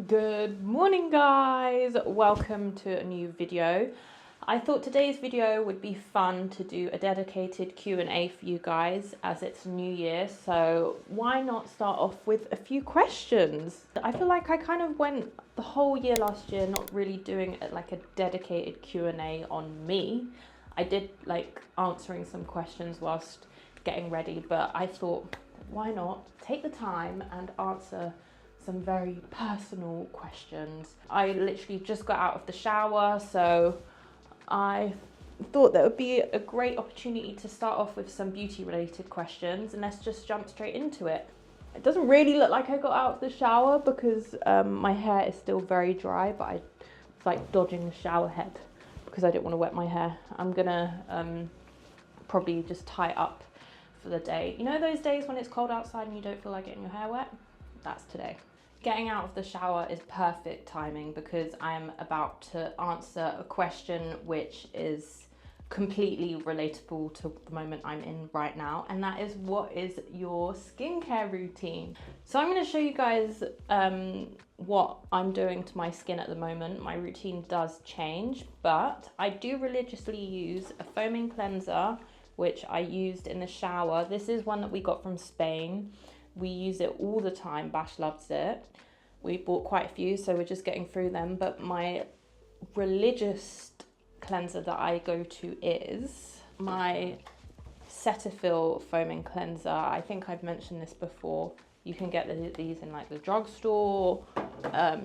Good morning, guys. Welcome to a new video. I thought today's video would be fun to do a dedicated Q&A for you guys as it's New Year, so why not start off with a few questions? I feel like I kind of went the whole year last year not really doing like a dedicated Q&A on me. I did like answering some questions whilst getting ready, but I thought why not take the time and answer some very personal questions. I literally just got out of the shower, so I thought that would be a great opportunity to start off with some beauty related questions, and let's just jump straight into it. It doesn't really look like I got out of the shower because my hair is still very dry, but I was like dodging the shower head because I didn't want to wet my hair. I'm gonna probably just tie it up for the day. You know those days when it's cold outside and you don't feel like getting your hair wet? That's today. Getting out of the shower is perfect timing because I am about to answer a question which is completely relatable to the moment I'm in right now, and that is, what is your skincare routine? So I'm going to show you guys what I'm doing to my skin at the moment. My routine does change, but I do religiously use a foaming cleanser, which I used in the shower. This is one that we got from Spain. We use it all the time. Bash loves it. We bought quite a few, so we're just getting through them. But my religious cleanser that I go to is my Cetaphil foaming cleanser. I think I've mentioned this before. You can get these in like the drugstore.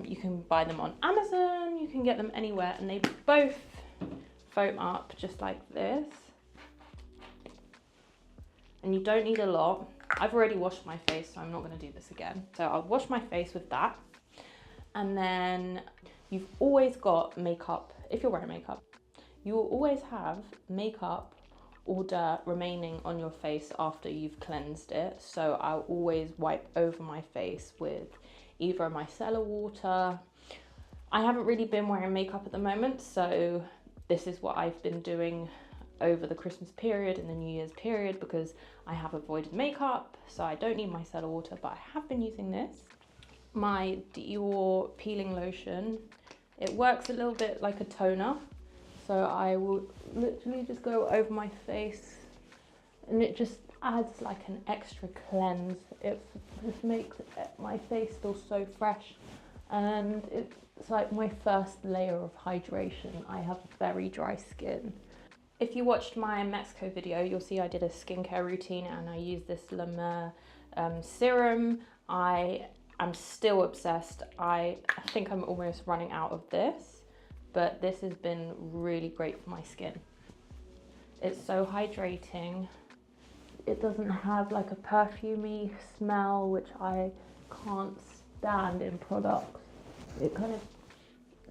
You can buy them on Amazon. You can get them anywhere, and they both foam up just like this. And you don't need a lot. I've already washed my face, so I'm not going to do this again. So I'll wash my face with that. And then you've always got makeup. If you're wearing makeup, you will always have makeup or dirt remaining on your face after you've cleansed it. So I'll always wipe over my face with either a micellar water. I haven't really been wearing makeup at the moment, so this is what I've been doing over the Christmas period and the New Year's period because I have avoided makeup, so I don't need micellar water, but I have been using this. My Dior peeling lotion. It works a little bit like a toner, so I will literally just go over my face and it just adds like an extra cleanse. It just makes my face feel so fresh, and it's like my first layer of hydration. I have very dry skin. If you watched my Mexico video, you'll see I did a skincare routine and I used this La Mer serum. I'm still obsessed. I think I'm almost running out of this, but this has been really great for my skin. It's so hydrating. It doesn't have like a perfumey smell, which I can't stand in products.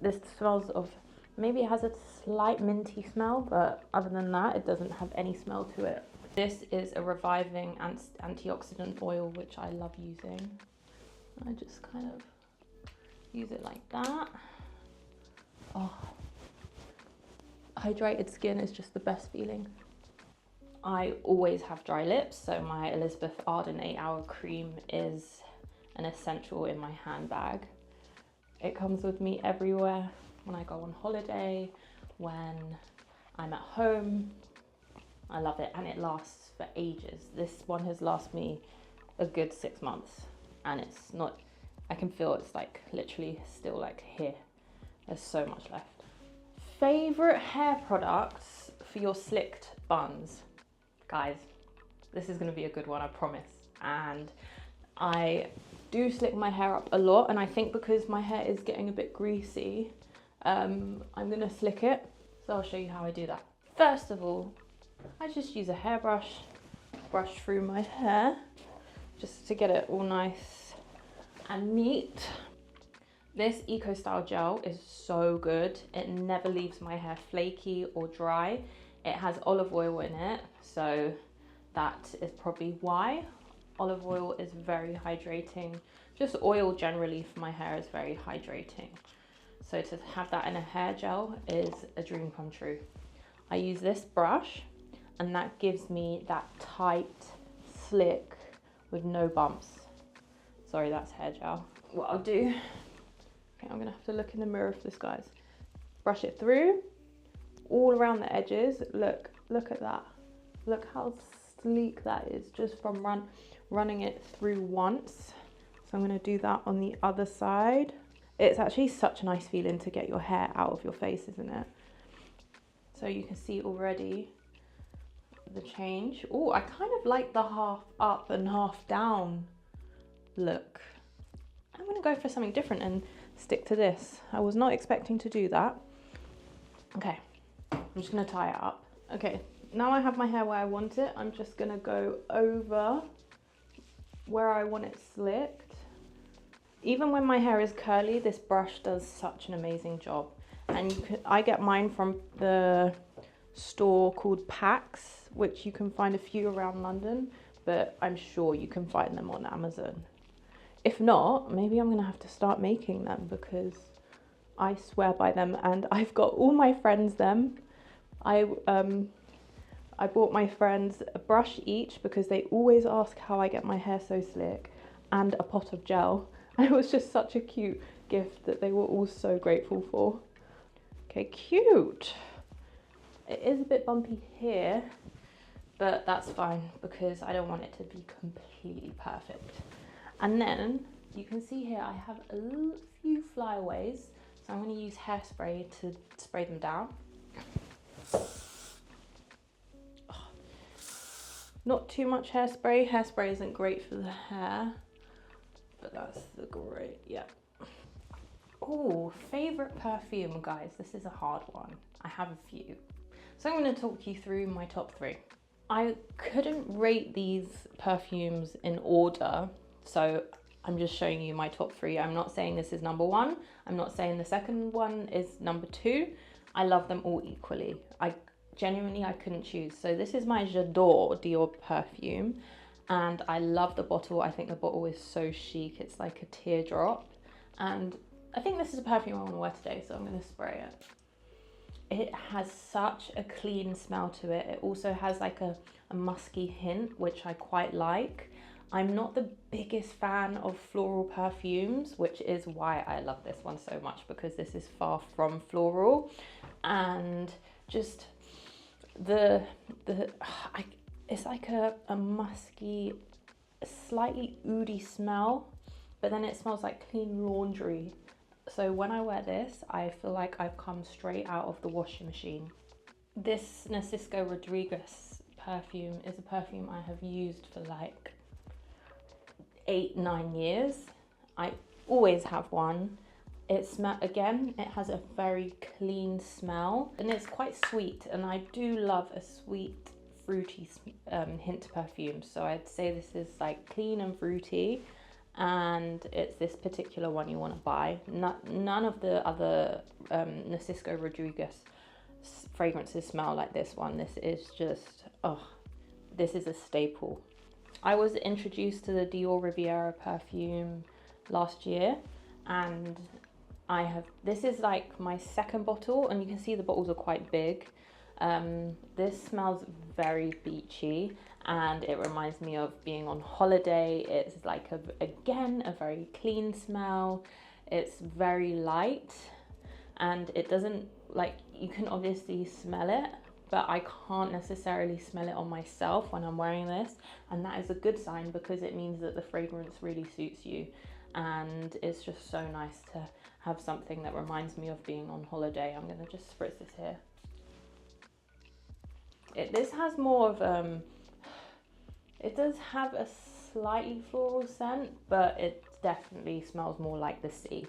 This smells of, maybe it has a slight minty smell, but other than that, it doesn't have any smell to it. This is a reviving antioxidant oil, which I love using. I just kind of use it like that. Oh, hydrated skin is just the best feeling. I always have dry lips, so my Elizabeth Arden 8-hour cream is an essential in my handbag. It comes with me everywhere. When I go on holiday, when I'm at home, I love it, and it lasts for ages. This one has lasted me a good 6 months, and it's not, I can feel it's like literally still like here. There's so much left. Favorite hair products for your slicked buns? Guys, this is gonna be a good one, I promise. And I do slick my hair up a lot, and I think because my hair is getting a bit greasy, I'm gonna slick it, so I'll show you how I do that. First of all, I just use a hairbrush, brush through my hair, just to get it all nice and neat. This Eco Style gel is so good. It never leaves my hair flaky or dry. It has olive oil in it, so that is probably why. Olive oil is very hydrating. Just oil generally for my hair is very hydrating. So to have that in a hair gel is a dream come true. I use this brush, and that gives me that tight, slick, with no bumps. Sorry, that's hair gel. What I'll do to look in the mirror for this, guys. Brush it through, all around the edges. Look at that. Look how sleek that is just from running it through once. So I'm going to do that on the other side. It's actually such a nice feeling to get your hair out of your face, isn't it? So you can see already the change. Oh, I kind of like the half up and half down look. I'm going to go for something different and stick to this. I was not expecting to do that. Okay, I'm just going to tie it up. Okay, now I have my hair where I want it. I'm just going to go over where I want it slicked. Even when my hair is curly, this brush does such an amazing job. And I get mine from the store called Pax, which you can find a few around London, but I'm sure you can find them on Amazon. If not, maybe I'm gonna have to start making them because I swear by them, and I've got all my friends them. I bought my friends a brush each because they always ask how I get my hair so slick, and a pot of gel. And it was just such a cute gift that they were all so grateful for. Okay, cute. It is a bit bumpy here, but that's fine because I don't want it to be completely perfect. And then you can see here I have a few flyaways, so I'm going to use hairspray to spray them down. Oh, not too much hairspray. Hairspray isn't great for the hair, but that's the great, yeah. Oh, favorite perfume, guys. This is a hard one. I have a few. So I'm going to talk you through my top 3. I couldn't rate these perfumes in order, so I'm just showing you my top 3. I'm not saying this is number 1. I'm not saying the second one is number 2. I love them all equally. I couldn't choose. So this is my J'adore Dior perfume, and I love the bottle. I think the bottle is so chic. It's like a teardrop, and I think this is a perfume I want to wear today, so I'm going to spray it. It has such a clean smell to it. It also has like a musky hint, which I quite like. I'm not the biggest fan of floral perfumes, which is why I love this one so much, because this is far from floral. And just it's like a musky, slightly oody smell, but then it smells like clean laundry. So when I wear this, I feel like I've come straight out of the washing machine. This Narciso Rodriguez perfume is a perfume I have used for like 8-9 years. I always have one. It has a very clean smell, and it's quite sweet, and I do love a sweet, fruity hint to perfume. So I'd say this is like clean and fruity, and it's this particular one you want to buy. None of the other Narciso Rodriguez fragrances smell like this one. This is just, this is a staple. I was introduced to the Dior Riviera perfume last year, and this is like my second bottle, and you can see the bottles are quite big. This smells very beachy, and it reminds me of being on holiday. It's like again a very clean smell. It's very light, and it doesn't, like, you can obviously smell it, but I can't necessarily smell it on myself when I'm wearing this, and that is a good sign because it means that the fragrance really suits you. And it's just so nice to have something that reminds me of being on holiday. I'm gonna just spritz this here. This has more of it does have a slightly floral scent, but it definitely smells more like the sea.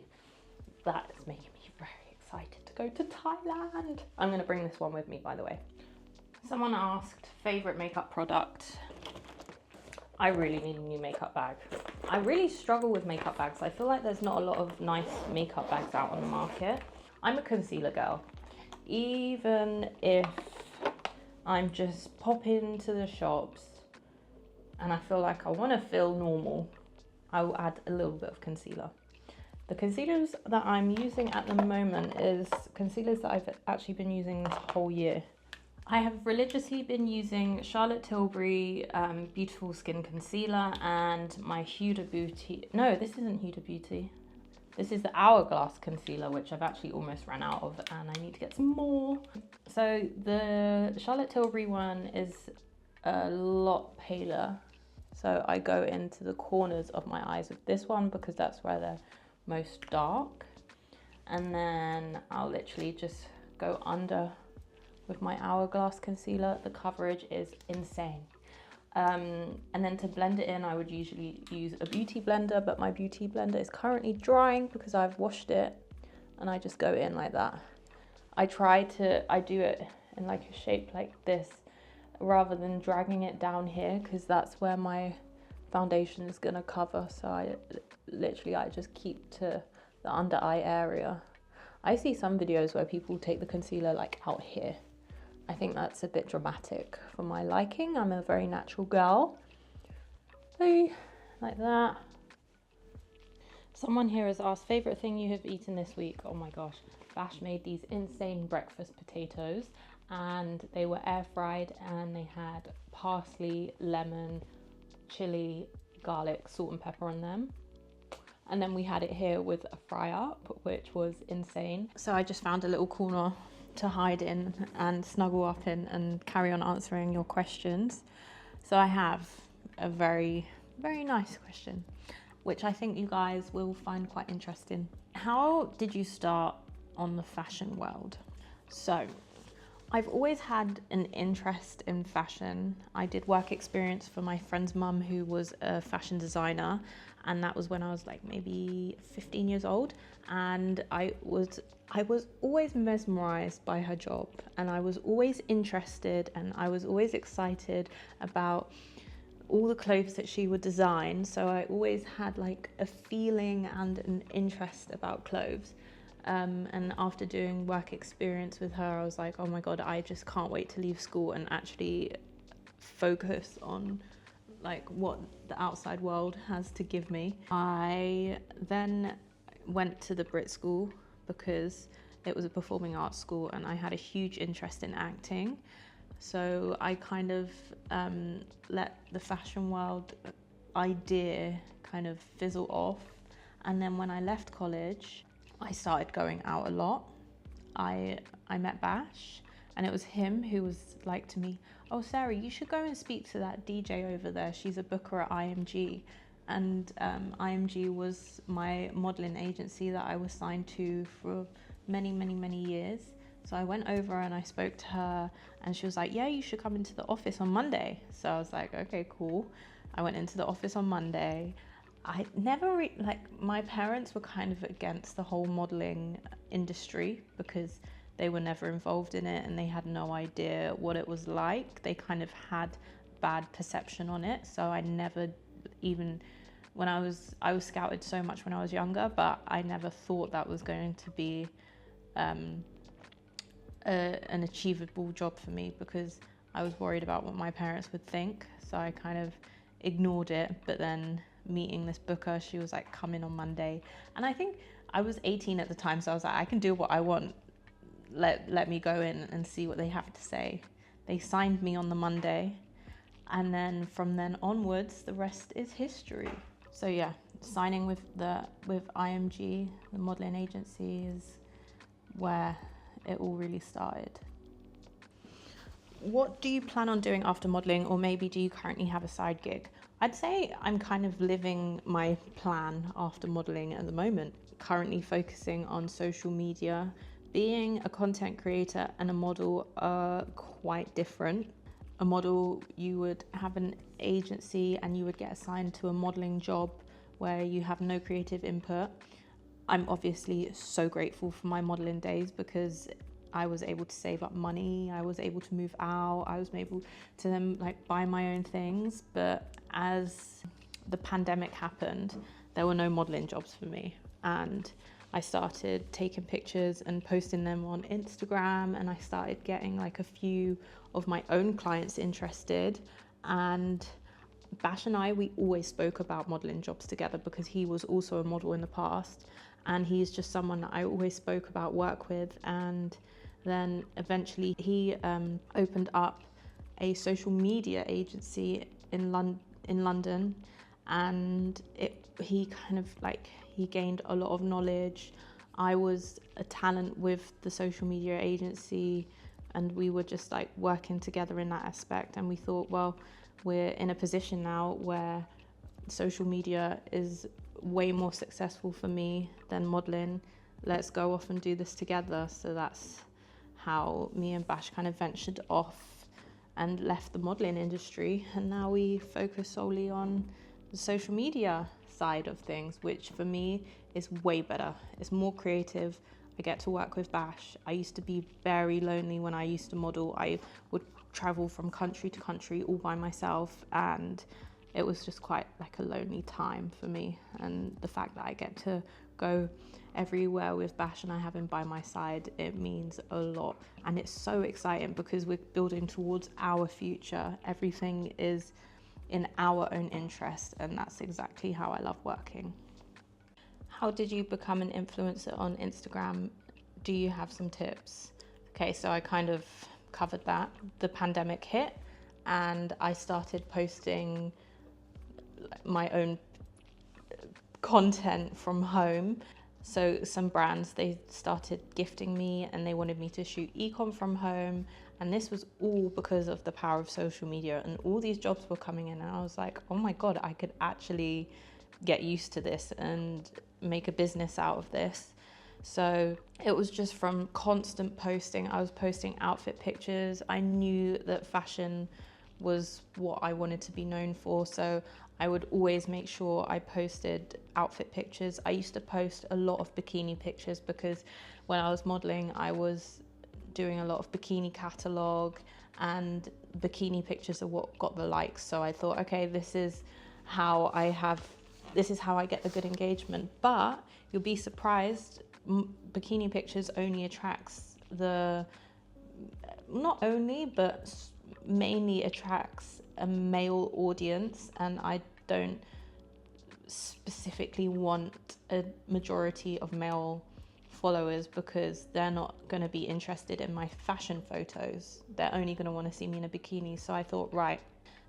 That is making me very excited to go to Thailand. I'm gonna bring this one with me, by the way. Someone asked favorite makeup product. I really need a new makeup bag. I really struggle with makeup bags. I feel like there's not a lot of nice makeup bags out on the market. I'm a concealer girl. Even if I'm just popping to the shops and I feel like I want to feel normal, I will add a little bit of concealer. The concealers that I'm using at the moment is concealers that I've actually been using this whole year. I have religiously been using Charlotte Tilbury Beautiful Skin Concealer and my Huda Beauty. No, this isn't Huda Beauty. This is the Hourglass concealer, which I've actually almost ran out of, and I need to get some more. So the Charlotte Tilbury one is a lot paler. So I go into the corners of my eyes with this one because that's where they're most dark. And then I'll literally just go under with my Hourglass concealer. The coverage is insane. And then to blend it in, I would usually use a beauty blender, but my beauty blender is currently drying because I've washed it, and I just go in like that. I do it in like a shape like this rather than dragging it down here, because that's where my foundation is gonna cover. So I just keep to the under eye area. I see some videos where people take the concealer like out here. I think that's a bit dramatic for my liking. I'm a very natural girl. So, like that. Someone here has asked, favourite thing you have eaten this week? Oh my gosh. Bash made these insane breakfast potatoes, and they were air fried, and they had parsley, lemon, chili, garlic, salt and pepper on them. And then we had it here with a fry up, which was insane. So I just found a little corner to hide in and snuggle up in and carry on answering your questions. So I have a very, very nice question, which I think you guys will find quite interesting. How did you start on the fashion world? So I've always had an interest in fashion. I did work experience for my friend's mum, who was a fashion designer, and that was when I was like maybe 15 years old, and I was always mesmerized by her job, and I was always interested, and I was always excited about all the clothes that she would design. So I always had like a feeling and an interest about clothes. And after doing work experience with her, I was like, oh my God, I just can't wait to leave school and actually focus on like what the outside world has to give me. I then went to the Brit School because it was a performing arts school, and I had a huge interest in acting. So I kind of let the fashion world idea kind of fizzle off. And then when I left college, I started going out a lot. I met Bash, and it was him who was like to me, oh Sarah, you should go and speak to that DJ over there. She's a booker at IMG. And IMG was my modeling agency that I was signed to for many, many, many years. So I went over and I spoke to her, and she was like, yeah, you should come into the office on Monday. So I was like, okay, cool. I went into the office on Monday. I never my parents were kind of against the whole modeling industry because they were never involved in it, and they had no idea what it was like. They kind of had bad perception on it. So I never even, I was scouted so much when I was younger, but I never thought that was going to be an achievable job for me, because I was worried about what my parents would think. So I kind of ignored it. But then meeting this booker, she was like, come in on Monday. And I think I was 18 at the time, so I was like, I can do what I want. Let me go in and see what they have to say. They signed me on the Monday, and then from then onwards, the rest is history. So yeah, signing with IMG, the modeling agency, is where it all really started. What do you plan on doing after modeling, or maybe do you currently have a side gig? I'd say I'm kind of living my plan after modeling at the moment, currently focusing on social media. Being a content creator and a model are quite different. A model, you would have an agency and you would get assigned to a modeling job where you have no creative input. I'm obviously so grateful for my modeling days because I was able to save up money, I was able to move out, I was able to then buy my own things. But as the pandemic happened, there were no modeling jobs for me, and I started taking pictures and posting them on Instagram, and I started getting a few of my own clients interested. And Bash and we always spoke about modeling jobs together because he was also a model in the past, and he's just someone that I always spoke about work with. And then eventually he opened up a social media agency in London, and he He gained a lot of knowledge. I was a talent with the social media agency, and we were just like working together in that aspect. And we thought, well, we're in a position now where social media is way more successful for me than modeling. Let's go off and do this together. So that's how me and Bash kind of ventured off and left the modeling industry, and now we focus solely on the social media side of things, which for me is way better. It's more creative. I get to work with Bash. I used to be very lonely when I used to model. I would travel from country to country all by myself, and it was just quite like a lonely time for me. And the fact that I get to go everywhere with Bash and I have him by my side, it means a lot. And it's so exciting because we're building towards our future. Everything is in our own interest, and that's exactly how I love working. How did you become an influencer on Instagram? Do you have some tips? Okay, so I kind of covered that. The pandemic hit and I started posting my own content from home. So some brands, they started gifting me and they wanted me to shoot e-com from home. And this was all because of the power of social media, and all these jobs were coming in, and I was like, oh my God, I could actually get used to this and make a business out of this. So it was just from constant posting. I was posting outfit pictures. I knew that fashion was what I wanted to be known for, so I would always make sure I posted outfit pictures. I used to post a lot of bikini pictures because when I was modeling, I was doing a lot of bikini catalog, and bikini pictures are what got the likes. So I thought, okay, this is how I get the good engagement. But you'll be surprised, bikini pictures only attracts mainly attracts a male audience, and I don't specifically want a majority of male followers because they're not going to be interested in my fashion photos. They're only going to want to see me in a bikini. So I thought, right,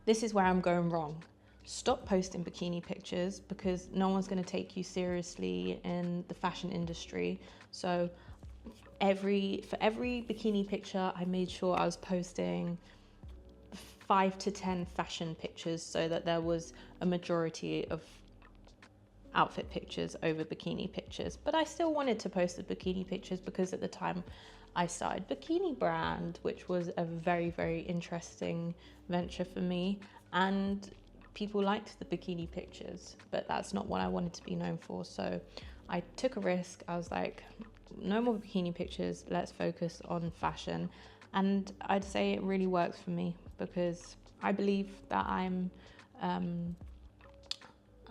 this is where I'm going wrong. Stop posting bikini pictures because no one's going to take you seriously in the fashion industry. So for every bikini picture, I made sure I was posting 5 to 10 fashion pictures so that there was a majority of outfit pictures over bikini pictures. But I still wanted to post the bikini pictures because at the time I started Bikini Brand, which was a very, very interesting venture for me, and people liked the bikini pictures, but that's not what I wanted to be known for. So I took a risk. I was like, no more bikini pictures, let's focus on fashion. And I'd say it really works for me because I believe that I'm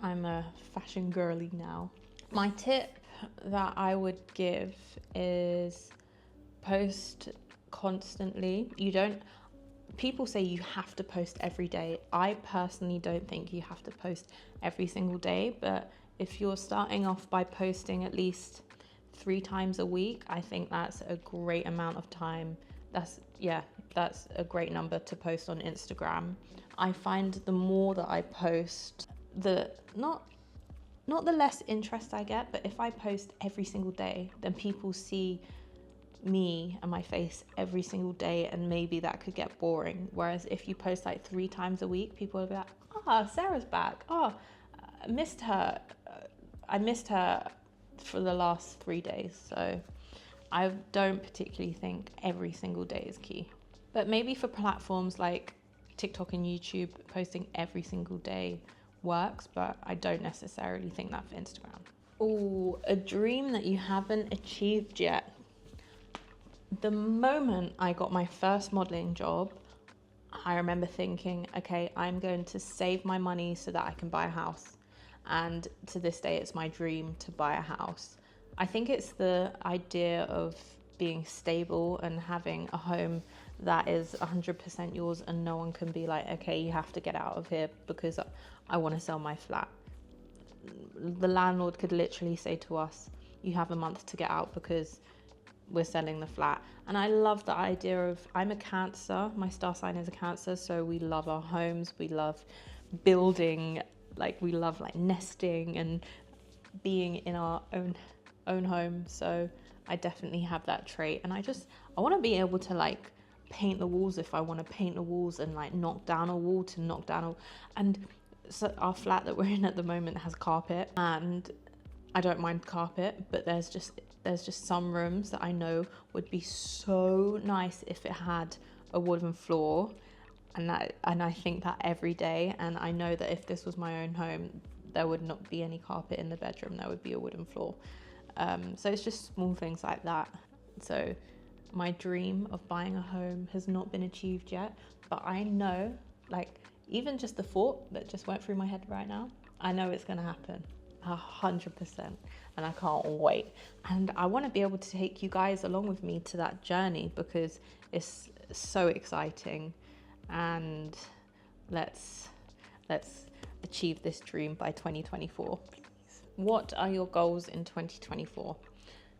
a fashion girly now. My tip that I would give is post constantly. People say you have to post every day. I personally don't think you have to post every single day, but if you're starting off by posting at least 3 times a week, I think that's a great amount of time. That's a great number to post on Instagram. I find the more that I post, not the less interest I get, but if I post every single day, then people see me and my face every single day, and maybe that could get boring. Whereas if you post like 3 times a week, people will be like, Sarah's back. I missed her for the last 3 days. So I don't particularly think every single day is key. But maybe for platforms like TikTok and YouTube, posting every single day works, but I don't necessarily think that for Instagram. Oh, a dream that you haven't achieved yet. The moment I got my first modeling job, I remember thinking, okay, I'm going to save my money so that I can buy a house. And to this day, it's my dream to buy a house. I think it's the idea of being stable and having a home that is 100% yours, and no one can be like, okay, you have to get out of here because I want to sell my flat. The landlord could literally say to us, you have a month to get out because we're selling the flat. And I love the idea of, I'm a Cancer, my star sign is a Cancer, so we love our homes, we love building, we love nesting and being in our own home. So I definitely have that trait, and I want to be able to like paint the walls if I want to paint the walls, and like knock down a wall to knock down a, and so our flat that we're in at the moment has carpet, and I don't mind carpet, but there's just some rooms that I know would be so nice if it had a wooden floor, and I think that every day. And I know that if this was my own home, there would not be any carpet in the bedroom, there would be a wooden floor. So it's just small things like that. So my dream of buying a home has not been achieved yet, but I know, like, even just the thought that just went through my head right now, I know it's going to happen 100%, and I can't wait. And I want to be able to take you guys along with me to that journey, because it's so exciting. And let's achieve this dream by 2024, please. What are your goals in 2024?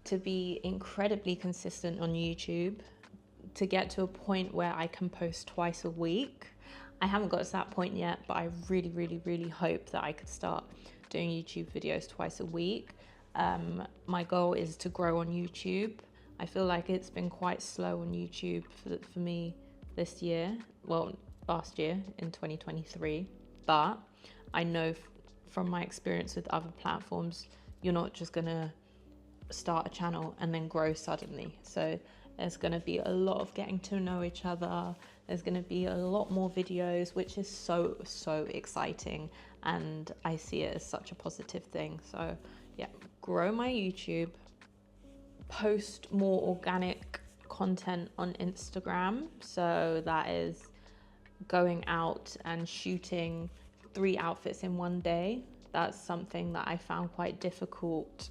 To be incredibly consistent on YouTube, to get to a point where I can post twice a week. I haven't got to that point yet, but I really, really, really hope that I could start doing YouTube videos twice a week. My goal is to grow on YouTube. I feel like it's been quite slow on YouTube for me this year. Well, last year in 2023. But I know from my experience with other platforms, you're not just going to start a channel and then grow suddenly. So there's going to be a lot of getting to know each other. There's going to be a lot more videos, which is so exciting, and I see it as such a positive thing. So yeah, grow my YouTube, post more organic content on Instagram. So that is going out and shooting 3 outfits in one day. That's something that I found quite difficult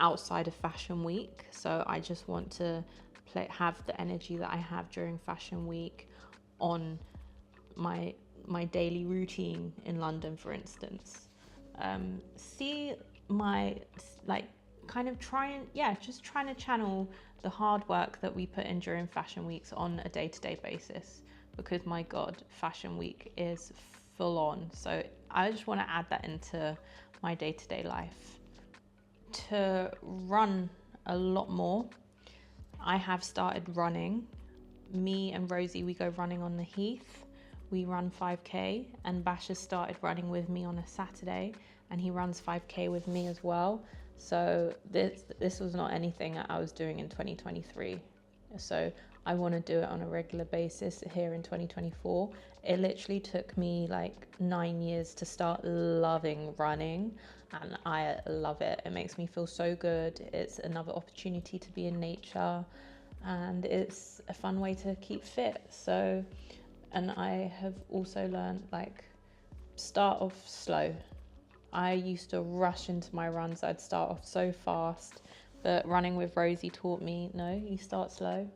outside of Fashion Week. So I just want to have the energy that I have during Fashion Week on my daily routine in London, for instance. See my, like, kind of trying to channel the hard work that we put in during Fashion Weeks on a day-to-day basis, because my God, Fashion Week is full on. So I just want to add that into my day-to-day life. To run a lot more. I have started running. Me and Rosie, we go running on the Heath. We run 5k, and Bash has started running with me on a Saturday, and he runs 5k with me as well. So this was not anything that I was doing in 2023. So I want to do it on a regular basis here in 2024. It literally took me like 9 years to start loving running, and I love it. It makes me feel so good. It's another opportunity to be in nature, and it's a fun way to keep fit. So, and I have also learned, like, start off slow. I used to rush into my runs. I'd start off so fast, but running with Rosie taught me, no, you start slow,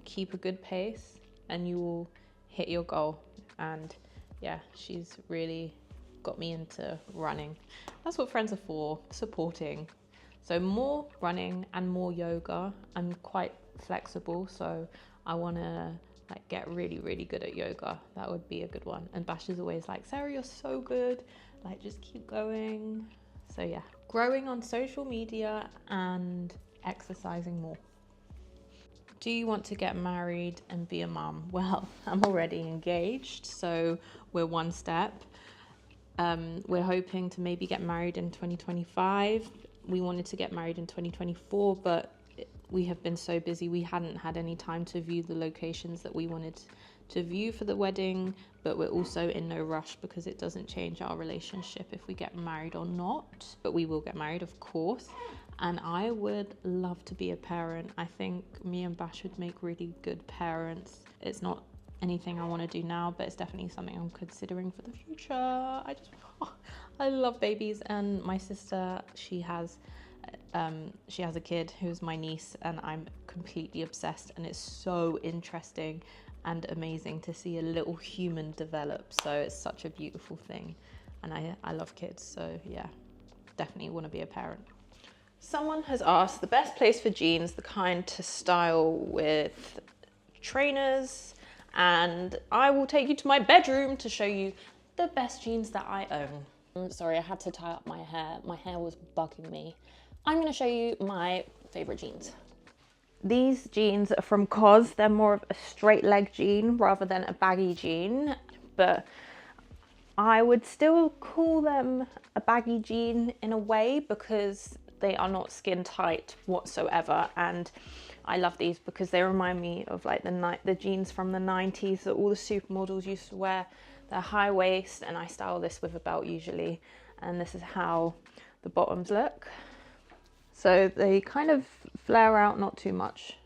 keep a good pace, and you will hit your goal. And yeah, she's really got me into running. That's what friends are for, supporting. So more running and more yoga. I'm quite flexible, so I want to like get really, really good at yoga. That would be a good one. And Bash is always like, Sarah, you're so good, like just keep going. So yeah, growing on social media and exercising more. Do you want to get married and be a mum? Well, I'm already engaged, so we're one step. We're hoping to maybe get married in 2025. We wanted to get married in 2024, but we have been so busy, we hadn't had any time to view the locations that we wanted to view for the wedding. But we're also in no rush, because it doesn't change our relationship if we get married or not. But we will get married, of course. And I would love to be a parent. I think me and Bash would make really good parents. It's not anything I want to do now, but it's definitely something I'm considering for the future. I love babies, and my sister, she has a kid who's my niece, and I'm completely obsessed, and it's so interesting and amazing to see a little human develop. So it's such a beautiful thing, and I love kids. So yeah, definitely want to be a parent. Someone has asked the best place for jeans, the kind to style with trainers, and I will take you to my bedroom to show you the best jeans that I own. Sorry, I had to tie up my hair. My hair was bugging me. I'm going to show you my favorite jeans. These jeans are from COS. They're more of a straight leg jean rather than a baggy jean, but I would still call them a baggy jean in a way because they are not skin tight whatsoever. And I love these because they remind me of like the jeans from the 90s that all the supermodels used to wear. They're high waist, and I style this with a belt usually. And this is how the bottoms look. So they kind of flare out, not too much.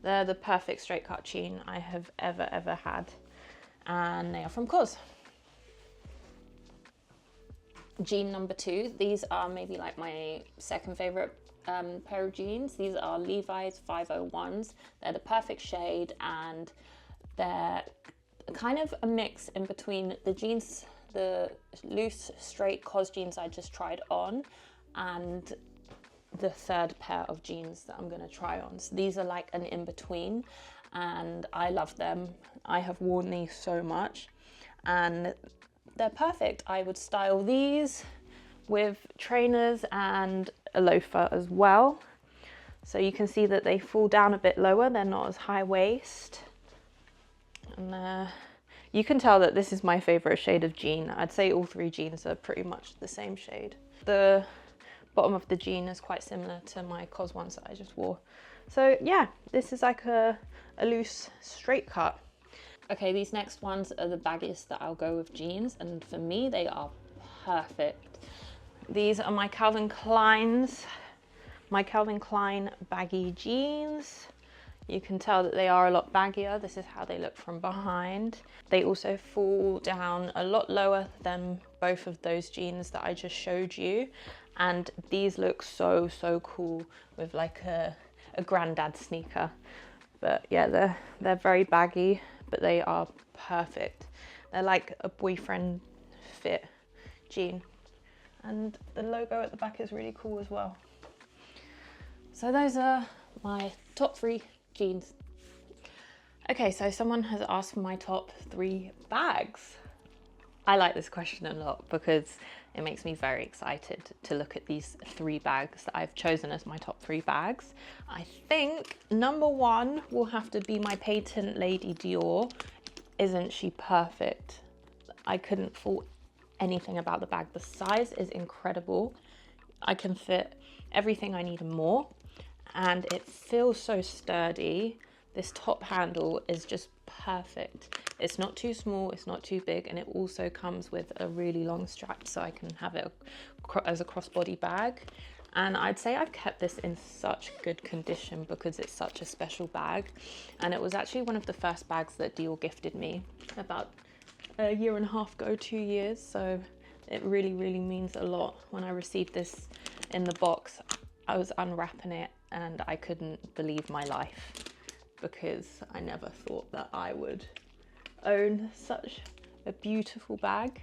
They're the perfect straight cut jean I have ever had. And they are from COS. Jean number 2, these are maybe like my second favorite pair of jeans. These are Levi's 501s. They're the perfect shade, and they're kind of a mix in between the jeans, the loose straight COS jeans I just tried on, and the third pair of jeans that I'm going to try on. So these are like an in-between, and I love them. I have worn these so much, and they're perfect. I would style these with trainers and a loafer as well. So you can see that they fall down a bit lower. They're not as high waist. And you can tell that this is my favorite shade of jean. I'd say all 3 jeans are pretty much the same shade. The bottom of the jean is quite similar to my COS ones that I just wore. So yeah, this is like a loose straight cut. Okay, these next ones are the baggiest that I'll go with jeans, and for me they are perfect. These are my Calvin Klein baggy jeans. You can tell that they are a lot baggier. This is how they look from behind. They also fall down a lot lower than both of those jeans that I just showed you. And these look so cool with like a granddad sneaker. But yeah, they're very baggy, but they are perfect. They're like a boyfriend fit jean. And the logo at the back is really cool as well. So those are my top 3 jeans. Okay, so someone has asked for my top 3 bags. I like this question a lot because it makes me very excited to look at these 3 bags that I've chosen as my top 3 bags. I think number 1 will have to be my patent Lady Dior. Isn't she perfect? I couldn't fault anything about the bag. The size is incredible. I can fit everything I need and more, and it feels so sturdy. This top handle is just perfect. It's not too small, it's not too big, and it also comes with a really long strap so I can have it as a crossbody bag. And I'd say I've kept this in such good condition because it's such a special bag. And it was actually one of the first bags that Dior gifted me about a year and a half ago, 2 years. So it really means a lot. When I received this in the box, I was unwrapping it and I couldn't believe my life because I never thought that I would own such a beautiful bag.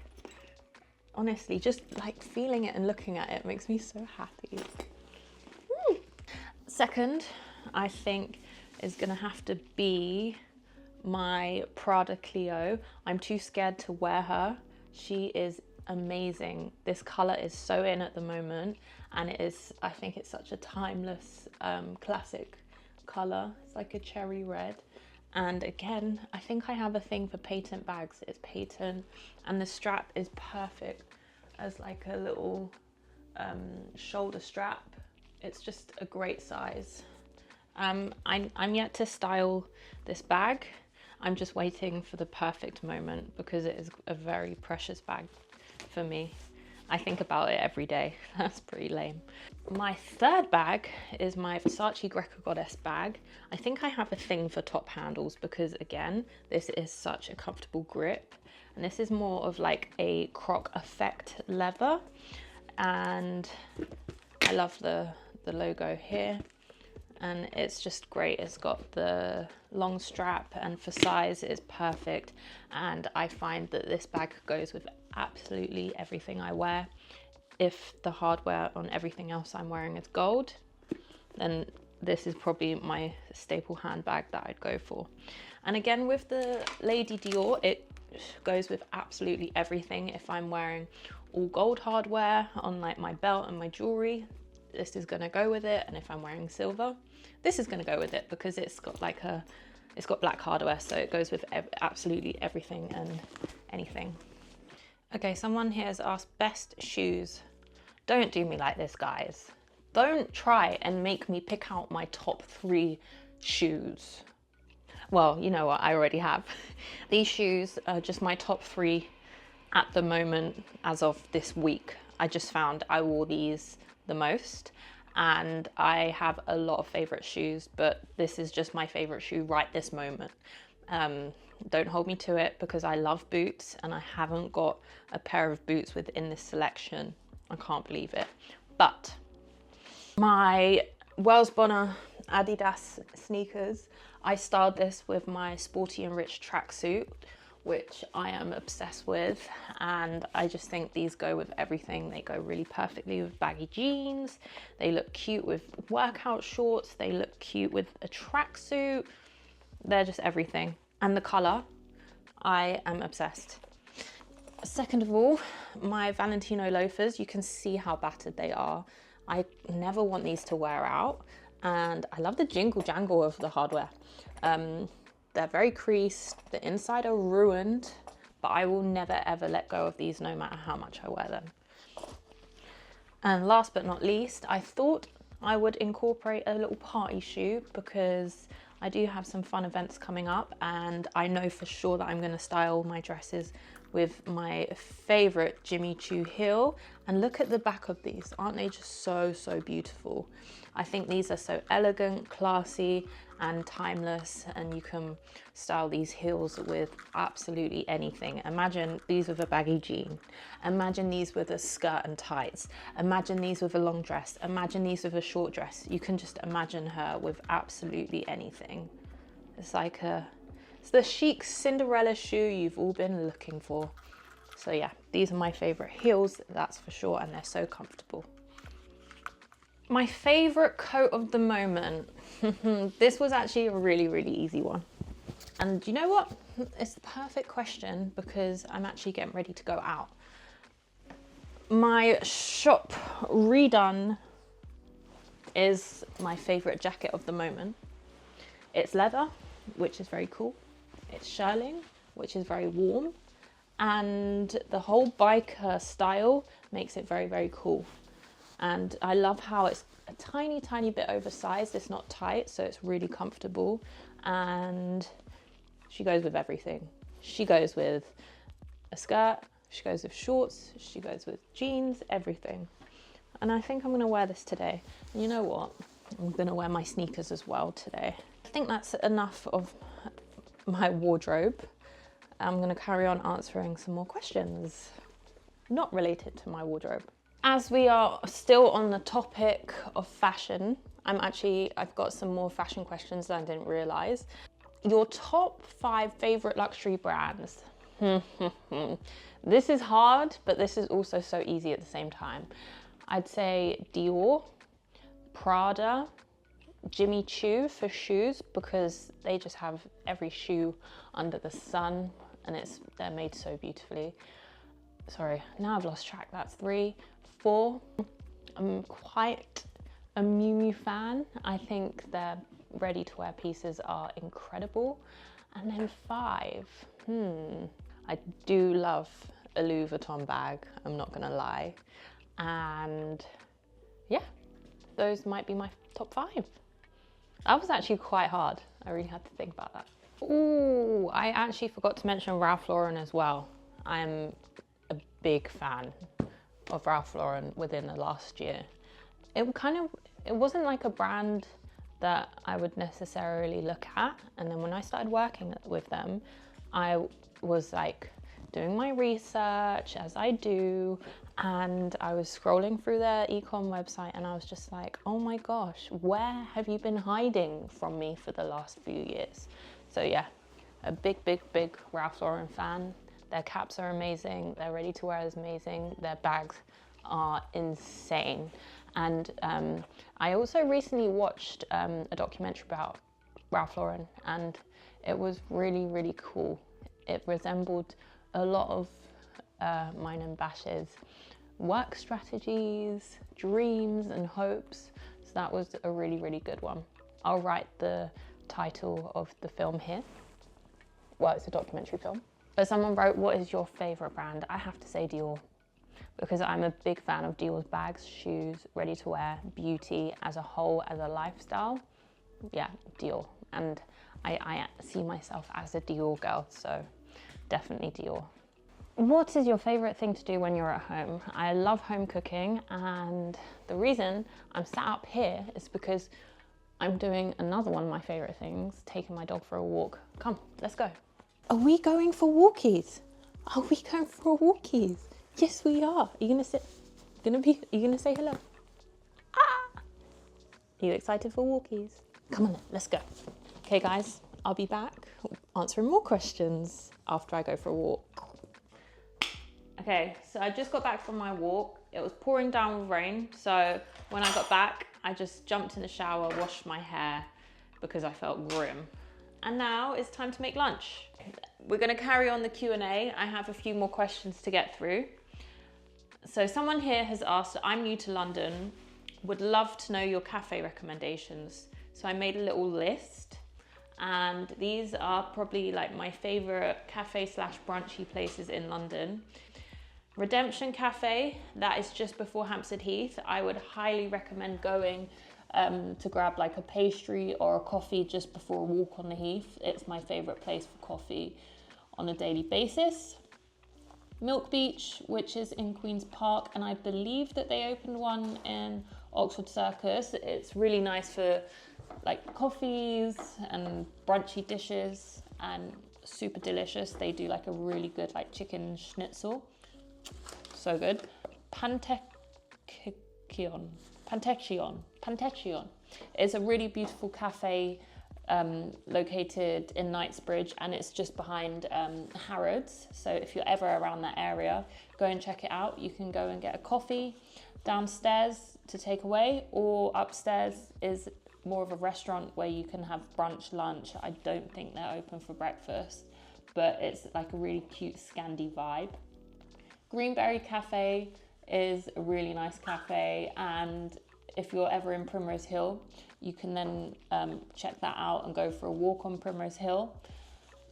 Honestly, just like feeling it and looking at it makes me so happy. Second, I think is gonna have to be my Prada Clio. I'm too scared to wear her. She is amazing. This color is so in at the moment, and it is, I think it's such a timeless classic color. It's like a cherry red. And again, I think I have a thing for patent bags. It's patent, and the strap is perfect as like a little shoulder strap. It's just a great size. I'm yet to style this bag. I'm just waiting for the perfect moment because it is a very precious bag for me. I think about it every day. That's pretty lame. My third bag is my Versace Greco Goddess bag. I think I have a thing for top handles because again, this is such a comfortable grip. And this is more of like a croc effect leather. And I love the logo here. And it's just great. It's got the long strap, and for size it is perfect. And I find that this bag goes with absolutely everything I wear. If the hardware on everything else I'm wearing is gold, then this is probably my staple handbag that I'd go for. And again, with the Lady Dior, it goes with absolutely everything. If I'm wearing all gold hardware on like my belt and my jewelry, this is gonna go with it. And if I'm wearing silver, this is gonna go with it because it's got like it's got black hardware, so it goes with absolutely everything and anything. Okay, someone here has asked best shoes. Don't do me like this, guys. Don't try and make me pick out my top 3 shoes. Well, you know what, I already have. These shoes are just my top 3 at the moment as of this week. I just found I wore these the most, and I have a lot of favorite shoes, but this is just my favorite shoe right this moment. Don't hold me to it because I love boots and I haven't got a pair of boots within this selection. I can't believe it. But my Wells Bonner Adidas sneakers, I styled this with my sporty and rich tracksuit, which I am obsessed with, and I just think these go with everything. They go really perfectly with baggy jeans, they look cute with workout shorts, they look cute with a tracksuit, they're just everything. And the colour, I am obsessed. Second of all, my Valentino loafers, you can see how battered they are. I never want these to wear out, and I love the jingle jangle of the hardware. They're very creased, the inside are ruined, but I will never ever let go of these no matter how much I wear them. And last but not least, I thought I would incorporate a little party shoe because I do have some fun events coming up, and I know for sure that I'm going to style my dresses with my favorite Jimmy Choo heel. And look at the back of these, aren't they just so beautiful? I think these are so elegant, classy and timeless, and you can style these heels with absolutely anything. Imagine these with a baggy jean, imagine these with a skirt and tights, imagine these with a long dress, imagine these with a short dress. You can just imagine her with absolutely anything. It's like it's the chic Cinderella shoe you've all been looking for. So yeah, these are my favorite heels, that's for sure, and they're so comfortable. My favorite coat of the moment. This was actually a really easy one. And you know what? It's the perfect question because I'm actually getting ready to go out. My shop redone is my favorite jacket of the moment. It's leather, which is very cool. It's shearling, which is very warm. And the whole biker style makes it very cool. And I love how it's a tiny bit oversized. It's not tight, so it's really comfortable. And she goes with everything. She goes with a skirt, she goes with shorts, she goes with jeans, everything. And I think I'm gonna wear this today. And you know what? I'm gonna wear my sneakers as well today. I think that's enough of my wardrobe. I'm gonna carry on answering some more questions not related to my wardrobe. As we are still on the topic of fashion, I've got some more fashion questions that I didn't realize. Your top 5 favorite luxury brands. This is hard, but this is also so easy at the same time. I'd say Dior, Prada, Jimmy Choo for shoes, because they just have every shoe under the sun and they're made so beautifully. Sorry, now I've lost track. That's 3. 4, I'm quite a Miu Miu fan. I think their ready-to-wear pieces are incredible. And then 5, I do love a Louis Vuitton bag, I'm not gonna lie. And yeah, those might be my top 5. That was actually quite hard. I really had to think about that. Ooh, I actually forgot to mention Ralph Lauren as well. I'm a big fan of Ralph Lauren within the last year. It wasn't like a brand that I would necessarily look at. And then when I started working with them, I was like doing my research as I do, and I was scrolling through their e-com website and I was just like, oh my gosh, where have you been hiding from me for the last few years? So yeah, a big Ralph Lauren fan. Their caps are amazing, their ready-to-wear is amazing, their bags are insane. And I also recently watched a documentary about Ralph Lauren, and it was really cool. It resembled a lot of mine and Bash's work strategies, dreams and hopes. So that was a really, really good one. I'll write the title of the film here. Well, it's a documentary film. But someone wrote, what is your favorite brand? I have to say Dior, because I'm a big fan of Dior's bags, shoes, ready to wear, beauty as a whole, as a lifestyle. Yeah, Dior. And I see myself as a Dior girl, so definitely Dior. What is your favorite thing to do when you're at home? I love home cooking, and the reason I'm sat up here is because I'm doing another one of my favorite things, taking my dog for a walk. Come, let's go. Are we going for walkies? Are we going for walkies? Yes, we are. Are you gonna sit? Are you gonna say hello? Ah! Are you excited for walkies? Come on, then, let's go. Okay, guys, I'll be back answering more questions after I go for a walk. Okay, so I just got back from my walk. It was pouring down with rain, so when I got back, I just jumped in the shower, washed my hair because I felt grim. And now it's time to make lunch. We're gonna carry on the Q&A. I have a few more questions to get through. So someone here has asked, I'm new to London, would love to know your cafe recommendations. So I made a little list, and these are probably like my favorite cafe / brunchy places in London. Redemption Cafe, that is just before Hampstead Heath. I would highly recommend going to grab like a pastry or a coffee just before a walk on the Heath. It's my favorite place for coffee on a daily basis. Milk Beach, which is in Queen's Park, and I believe that they opened one in Oxford Circus. It's really nice for like coffees and brunchy dishes, and super delicious. They do like a really good like chicken schnitzel. So good. Pantechion is a really beautiful cafe located in Knightsbridge, and it's just behind Harrods. So if you're ever around that area, go and check it out. You can go and get a coffee downstairs to take away, or upstairs is more of a restaurant where you can have brunch, lunch. I don't think they're open for breakfast, but it's like a really cute Scandi vibe. Greenberry Cafe is a really nice cafe, and if you're ever in Primrose Hill, you can then check that out and go for a walk on Primrose Hill.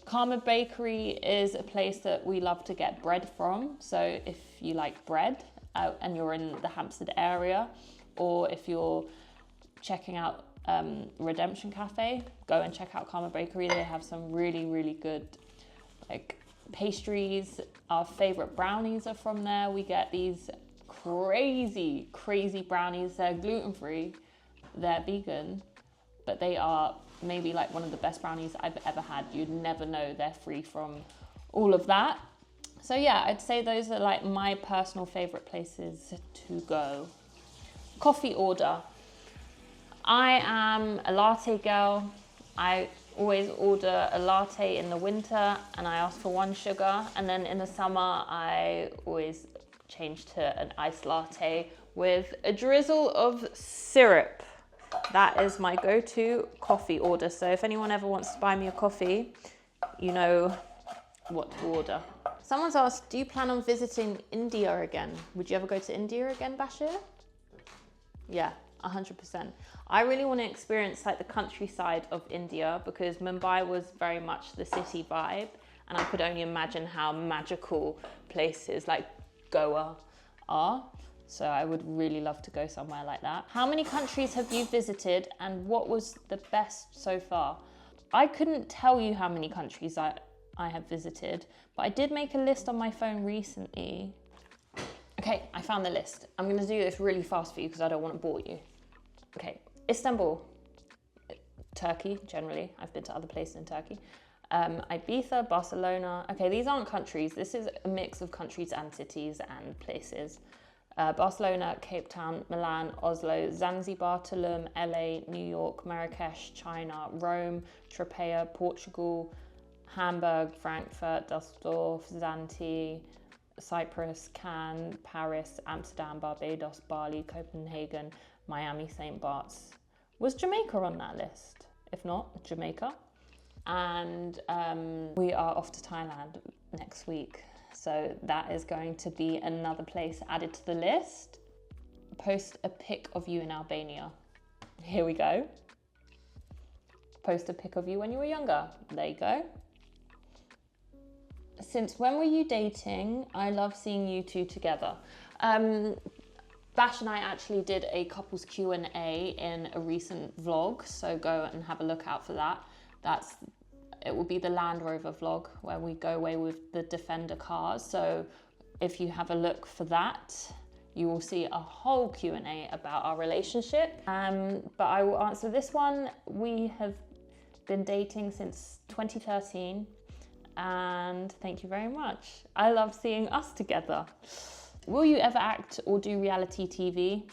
Karma Bakery is a place that we love to get bread from. So if you like bread and you're in the Hampstead area, or if you're checking out Redemption Cafe, go and check out Karma Bakery. They have some really, really good like pastries. Our favorite brownies are from there. We get these crazy brownies. They're gluten-free, they're vegan, but they are maybe like one of the best brownies I've ever had. You'd never know they're free from all of that. So yeah, I'd say those are like my personal favorite places to go. Coffee order. I am a latte girl. I always order a latte in the winter, and I ask for 1 sugar, and then in the summer I always change to an iced latte with a drizzle of syrup. That is my go-to coffee order. So if anyone ever wants to buy me a coffee, you know what to order. Someone's asked, do you plan on visiting India again? Would you ever go to India again, Bashir? Yeah, 100%. I really want to experience like the countryside of India, because Mumbai was very much the city vibe, and I could only imagine how magical places like Goa are. So I would really love to go somewhere like that. How many countries have you visited, and what was the best so far? I couldn't tell you how many countries I have visited, but I did make a list on my phone recently. Okay, I found the list. I'm going to do this really fast for you because I don't want to bore you. Okay, Istanbul, Turkey, generally. I've been to other places in Turkey. Ibiza, Barcelona. Okay, these aren't countries. This is a mix of countries and cities and places. Barcelona, Cape Town, Milan, Oslo, Zanzibar, Tulum, LA, New York, Marrakesh, China, Rome, Tropea, Portugal, Hamburg, Frankfurt, Dusseldorf, Zante, Cyprus, Cannes, Paris, Amsterdam, Barbados, Bali, Copenhagen, Miami, St. Bart's. Was Jamaica on that list? If not, Jamaica. And we are off to Thailand next week. So that is going to be another place added to the list. Post a pic of you in Albania. Here we go. Post a pic of you when you were younger. There you go. Since when were you dating? I love seeing you two together. Bash and I actually did a couples Q&A in a recent vlog, so go and have a look out for that. It will be the Land Rover vlog where we go away with the Defender cars. So if you have a look for that, you will see a whole Q&A about our relationship. But I will answer this one. We have been dating since 2013, and thank you very much. I love seeing us together. Will you ever act or do reality TV?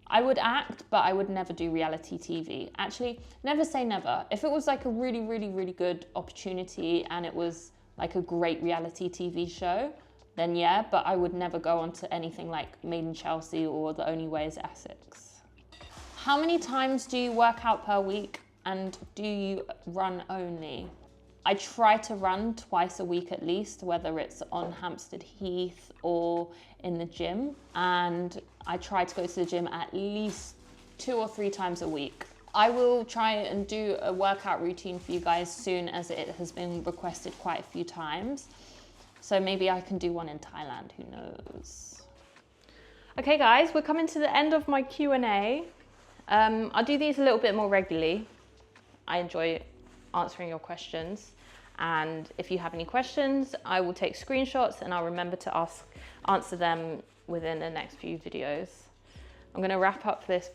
I would act, but I would never do reality TV. Actually, never say never. If it was like a really, really, really good opportunity and it was like a great reality TV show, then yeah, but I would never go on to anything like Made in Chelsea or The Only Way is Essex. How many times do you work out per week, and do you run only? I try to run twice a week at least, whether it's on Hampstead Heath or in the gym. And I try to go to the gym at least 2 or 3 times a week. I will try and do a workout routine for you guys soon, as it has been requested quite a few times. So maybe I can do one in Thailand, who knows? Okay guys, we're coming to the end of my Q&A. I'll do these a little bit more regularly. I enjoy answering your questions. And if you have any questions, I will take screenshots and I'll remember to answer them within the next few videos. I'm going to wrap up this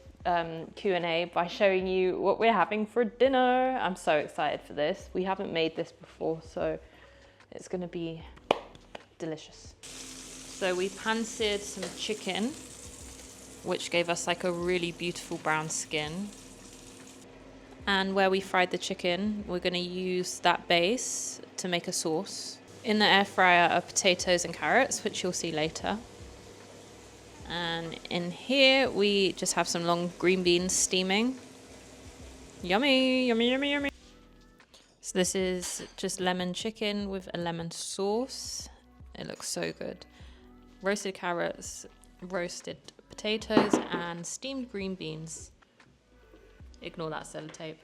Q&A by showing you what we're having for dinner. I'm so excited for this. We haven't made this before, so it's going to be delicious. So we pan-seared some chicken, which gave us like a really beautiful brown skin. And where we fried the chicken, we're going to use that base to make a sauce. In the air fryer are potatoes and carrots, which you'll see later. And in here, we just have some long green beans steaming. Yummy, yummy, yummy, yummy. So this is just lemon chicken with a lemon sauce. It looks so good. Roasted carrots, roasted potatoes, and steamed green beans. Ignore that sellotape.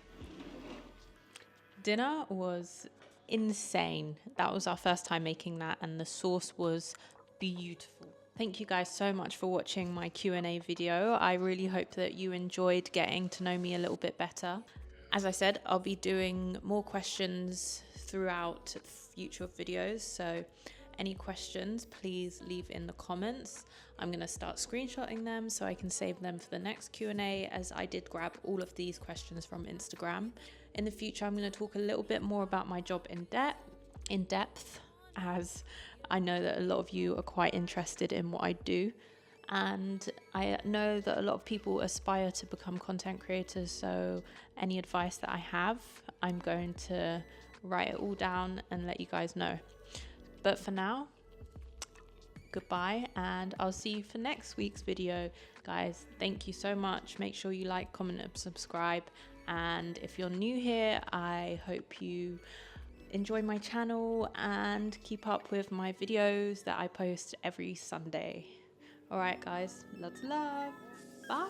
Dinner was insane. That was our first time making that, and the sauce was beautiful. Thank you guys so much for watching my Q&A video. I really hope that you enjoyed getting to know me a little bit better. As I said, I'll be doing more questions throughout future videos, so any questions, please leave in the comments. I'm going to start screenshotting them so I can save them for the next Q&A, as I did grab all of these questions from Instagram. In the future, I'm going to talk a little bit more about my job in depth, as I know that a lot of you are quite interested in what I do. And I know that a lot of people aspire to become content creators, so any advice that I have, I'm going to write it all down and let you guys know. But for now, goodbye, and I'll see you for next week's video. Guys, thank you so much. Make sure you like, comment, and subscribe. And if you're new here, I hope you enjoy my channel and keep up with my videos that I post every Sunday. All right, guys, lots of love. Bye.